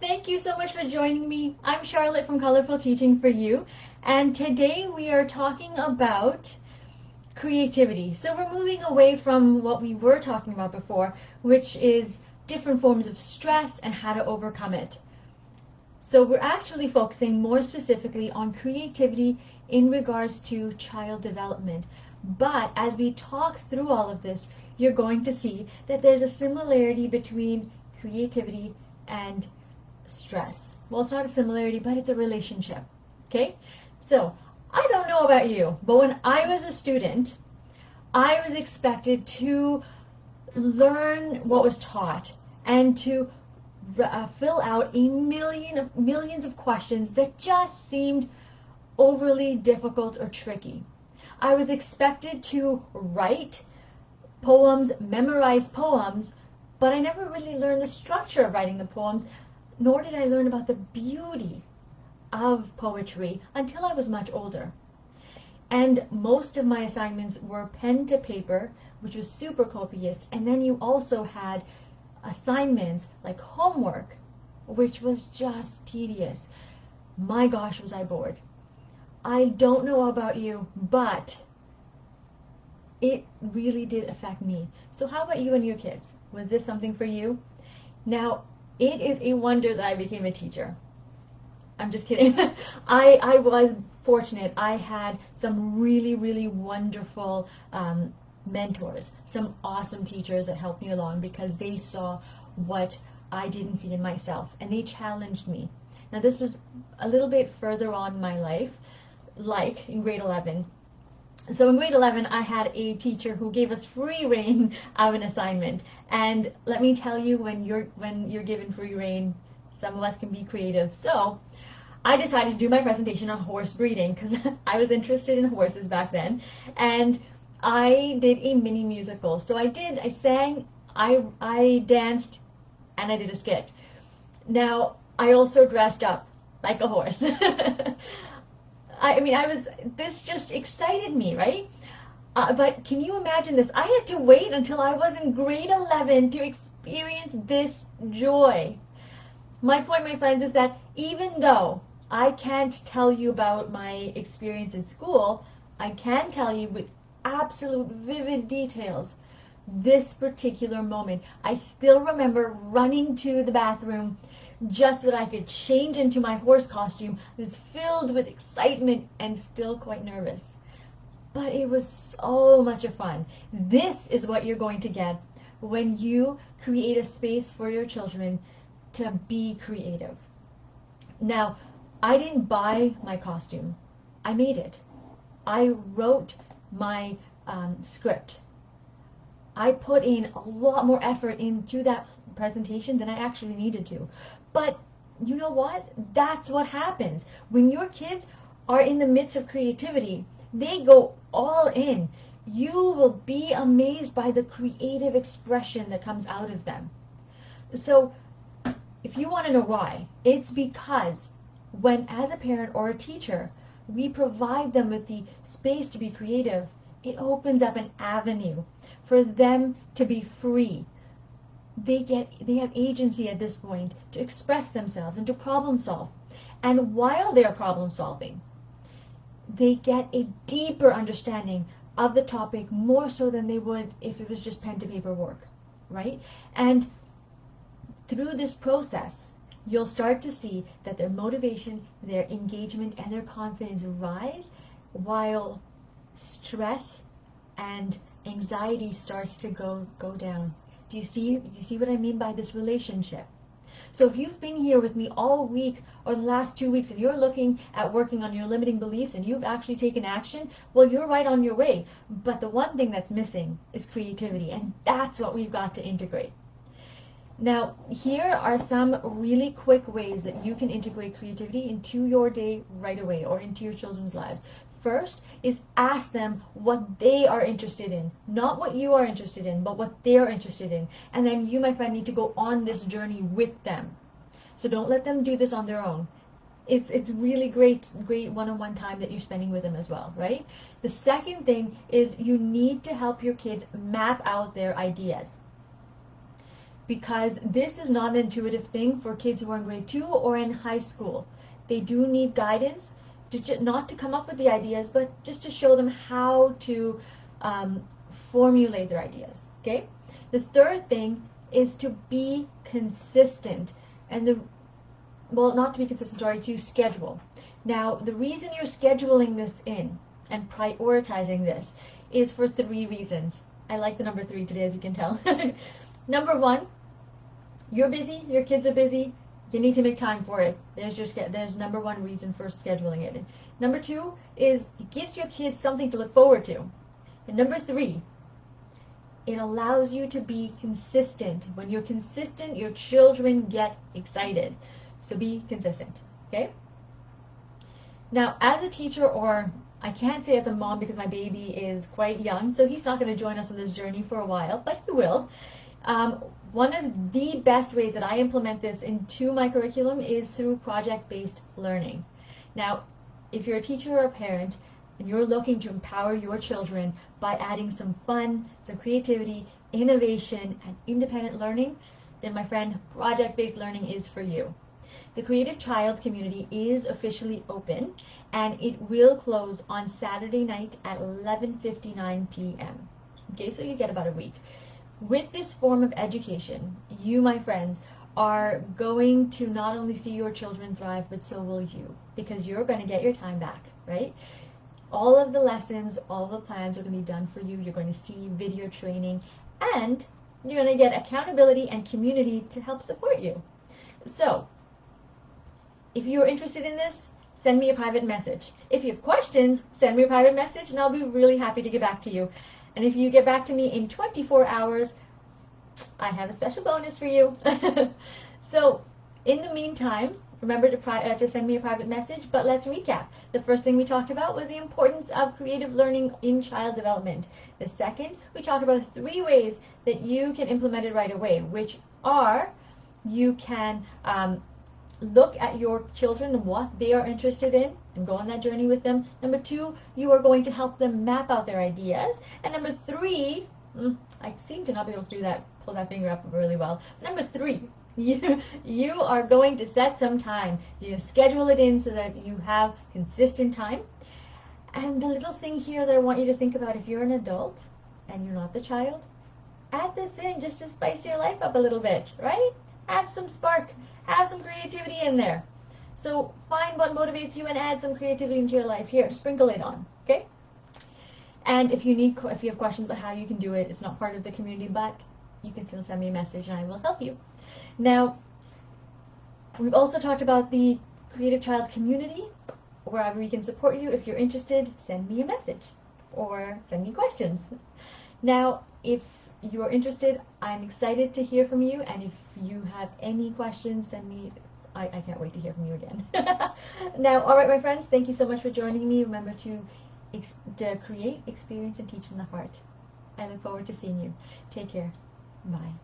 Thank you so much for joining me. I'm Charlotte from Colorful Teaching for You, and today we are talking about creativity. So we're moving away from what we were talking about before, which is different forms of stress and how to overcome it. So we're actually focusing more specifically on creativity in regards to child development. But as we talk through all of this, you're going to see that there's a similarity between creativity and stress. Well, it's not a similarity, but it's a relationship. Okay? So, I don't know about you, but when I was a student, I was expected to learn what was taught and to fill out a millions of questions that just seemed overly difficult or tricky. I was expected to write poems, memorize poems, but I never really learned the structure of writing the poems, nor did I learn about the beauty of poetry until I was much older. And most of my assignments were pen to paper, which was super copious, and then you also had assignments like homework, which was just tedious. My gosh, was I bored. I don't know about you, but it really did affect me. So how about you and your kids? Was this something for you? Now, it is a wonder that I became a teacher. I'm just kidding. I was fortunate. I had some really wonderful mentors, some awesome teachers that helped me along because they saw what I didn't see in myself, and they challenged me. Now, this was a little bit further on in my life, like in grade 11. So in grade 11, I had a teacher who gave us free rein of an assignment. And let me tell you, when you're given free rein, some of us can be creative. So I decided to do my presentation on horse breeding because I was interested in horses back then. And I did a mini musical. So I sang, I danced, and I did a skit. Now, I also dressed up like a horse. This just excited me, right? But can you imagine this? I had to wait until I was in grade 11 to experience this joy. My point, my friends, is that even though I can't tell you about my experience in school, I can tell you with absolute vivid details this particular moment. I still remember running to the bathroom just so that I could change into my horse costume. I was filled with excitement and still quite nervous. But it was so much fun. This is what you're going to get when you create a space for your children to be creative. Now, I didn't buy my costume. I made it. I wrote my script. I put in a lot more effort into that presentation than I actually needed to. But you know what? That's what happens. When your kids are in the midst of creativity, they go all in. You will be amazed by the creative expression that comes out of them. So if you want to know why, it's because when, as a parent or a teacher, we provide them with the space to be creative, it opens up an avenue for them to be free. They have agency at this point to express themselves and to problem solve. And while they're problem solving, they get a deeper understanding of the topic, more so than they would if it was just pen to paper work, right? And through this process, you'll start to see that their motivation, their engagement, and their confidence rise, while stress and anxiety starts to go down. Do you see what I mean by this relationship? So if you've been here with me all week or the last 2 weeks and you're looking at working on your limiting beliefs and you've actually taken action, well, you're right on your way. But the one thing that's missing is creativity, and that's what we've got to integrate. Now, here are some really quick ways that you can integrate creativity into your day right away or into your children's lives. First is ask them what they are interested in, not what you are interested in, but what they're interested in. And then you, my friend, need to go on this journey with them. So don't let them do this on their own. It's really great one-on-one time that you're spending with them as well, right? The second thing is you need to help your kids map out their ideas. because this is not an intuitive thing for kids who are in grade 2 or in high school. They do need guidance, not to come up with the ideas, but just to show them how to formulate their ideas. Okay? The third thing is to be consistent, and not to be consistent, sorry, to schedule. Now, the reason you're scheduling this in and prioritizing this is for 3 reasons. I like the number 3 today, as you can tell. Number 1, you're busy, your kids are busy, you need to make time for it. There's number 1 reason for scheduling it. Number 2 is it gives your kids something to look forward to. And number 3, it allows you to be consistent. When you're consistent, your children get excited. So be consistent, okay? Now, as a teacher, or I can't say as a mom because my baby is quite young, so he's not going to join us on this journey for a while, but he will. One of the best ways that I implement this into my curriculum is through project-based learning. Now, if you're a teacher or a parent, and you're looking to empower your children by adding some fun, some creativity, innovation, and independent learning, then my friend, project-based learning is for you. The Creative Child community is officially open, and it will close on Saturday night at 11:59 p.m. Okay, so you get about a week. With this form of education, you, my friends, are going to not only see your children thrive, but so will you, because you're going to get your time back, right? All of the lessons, all the plans are going to be done for you. You're going to see video training, and you're going to get accountability and community to help support you. So, if you're interested in this, send me a private message. If you have questions, send me a private message, and I'll be really happy to get back to you. And if you get back to me in 24 hours, I have a special bonus for you. So, in the meantime, remember to send me a private message, but let's recap. The first thing we talked about was the importance of creative learning in child development. The second, we talked about 3 ways that you can implement it right away, which are you can look at your children and what they are interested in and go on that journey with them. Number 2, you are going to help them map out their ideas. And number 3, I seem to not be able to do that, pull that finger up really well. Number 3, you are going to set some time. You schedule it in so that you have consistent time. And the little thing here that I want you to think about, if you're an adult and you're not the child, add this in just to spice your life up a little bit, right? Have some spark, have some creativity in there. So find what motivates you and add some creativity into your life. Here, sprinkle it on, okay? And if you have questions about how you can do it, it's not part of the community, but you can still send me a message and I will help you. Now, we've also talked about the Creative Child community, wherever we can support you. If you're interested, send me a message or send me questions. Now, if you're interested, I'm excited to hear from you, and if you have any questions, send me. I can't wait to hear from you again. Now, all right, my friends, thank you so much for joining me. Remember to create, experience, and teach from the heart. I look forward to seeing you. Take care. Bye.